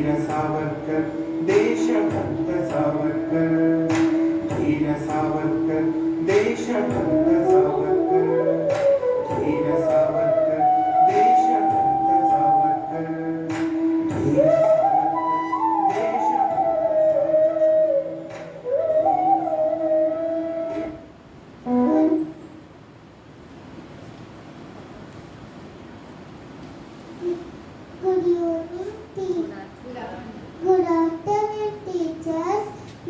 वीर सावरकर देशभक्त सावरकर, वीर सावरकर देशभक्त सावरकर, वीर सावरकर देशभक्त सावरकर, वीर सावरकर देशभक्त Good afternoon, teachers,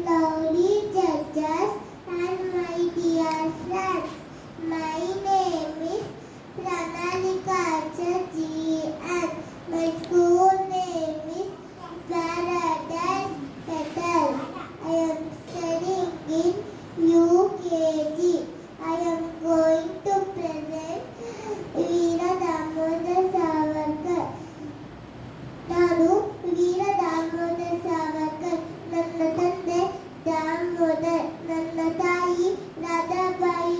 lovely judges, and my dear friends. My name is Pranalika G.N. My school name is Paradise Petal. I am studying in UKG. I am going to present Veera Damodar Savarkar. ನಾನು ವೀರ ದಾಮೋದರ್ ಸಾವರ್ಕರ್. ನನ್ನ ತಂದೆ ದಾಮೋದರ್, ನನ್ನ ತಾಯಿ ರಾಧಾಬಾಯಿ,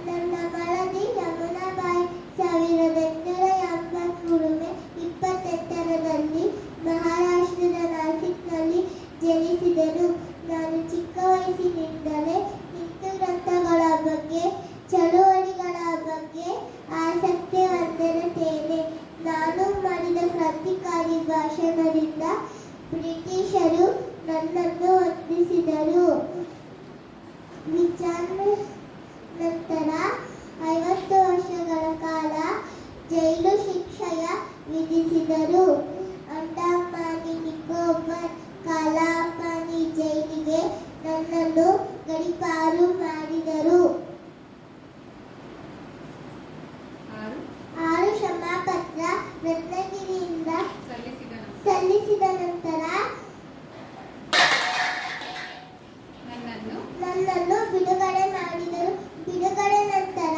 ನನ್ನ ಮಳದಿ ಯಮುನಾಬಾಯಿ. 1883 ಮೇ 28ರಲ್ಲಿ ಮಹಾರಾಷ್ಟ್ರದ ನಾಸಿಕ್ನಲ್ಲಿ ಜನಿಸಿದರು. ನಾನು ಚಿಕ್ಕ ವಯಸ್ಸಿನಿಂದಲೇ ಹಿಂದೂ ಗ್ರಂಥಗಳ ಬಗ್ಗೆ, ಚಳುವಳಿಗಳ ಬಗ್ಗೆ ಆಸಕ್ತಿ ಹೊಂದಿರುತ್ತೇನೆ. ನಾನು ಮಾಡಿದ ಕ್ರಾಂತಿಕಾರಿ ಭಾಷಣದಿಂದ ಬ್ರಿಟಿಷರು ನನ್ನನ್ನು ವಂದಿಸಿದರು. ವಿಚಾರಣೆ ನಂತರ 50 ವರ್ಷಗಳ ಕಾಲ ಜೈಲು ಶಿಕ್ಷೆಯ ವಿಧಿಸಿದರು. ಅಂಡಮಾನಿ ನಿಕೋಬಾರ್ ಕಾಲಾಪಾನಿ ಜೈಲಿಗೆ ನನ್ನನ್ನು ಗಡೀಪಾರು ಮಾಡಿದರು. 6 ಕ್ಷಮಾಪತ್ರ ರತ್ನಗಿರಿಯಿಂದ ಸಲ್ಲಿಸಿದ ನಂತರ ನನ್ನನ್ನು ಬಿಡುಗಡೆ ಮಾಡಿದರು. ಬಿಡುಗಡೆ ನಂತರ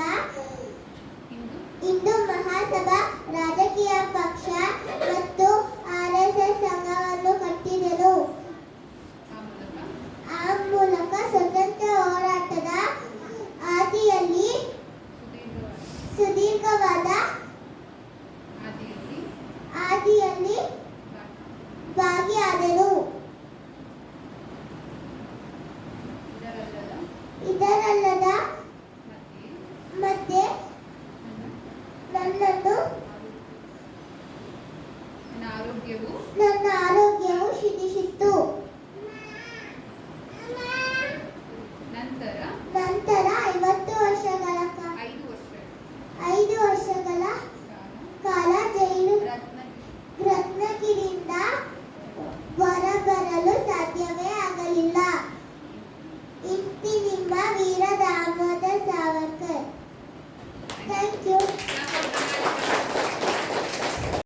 ಹಿಂದೂ ಮಹಾಸಭಾ ರಾಜಕೀಯ ಪಕ್ಷ ಮತ್ತು RSS ಸಂಘವನ್ನು ಕಟ್ಟಿದರು. ಆ ಮೂಲಕ ಸ್ವತಂತ್ರ ಹೋರಾಟದ ಹಾದಿಯಲ್ಲಿ ಸುದೀರ್ಘವಾದ ಹಾದಿಯಲ್ಲಿ ಭಾಗಿಯಾದೆನು. ಇದರಲ್ಲದ ಮತ್ತೆ ನನ್ನ ಆರೋಗ್ಯವು ಕ್ಷೀಣಿಸಿತು. ನಂತರ 5 ವರ್ಷಗಳ ಕಾಲ ಜೈಲು ರತ್ನಗಿರಿಯಿಂದ ಹೊರಬರಲು ಸಾಧ್ಯವೇ ಆಗಲಿಲ್ಲ. ಇಂತಿ ನಿಮ್ಮ ವೀರ ದಾಮೋದರ್ ಸಾವರ್ಕರ್. Thank you.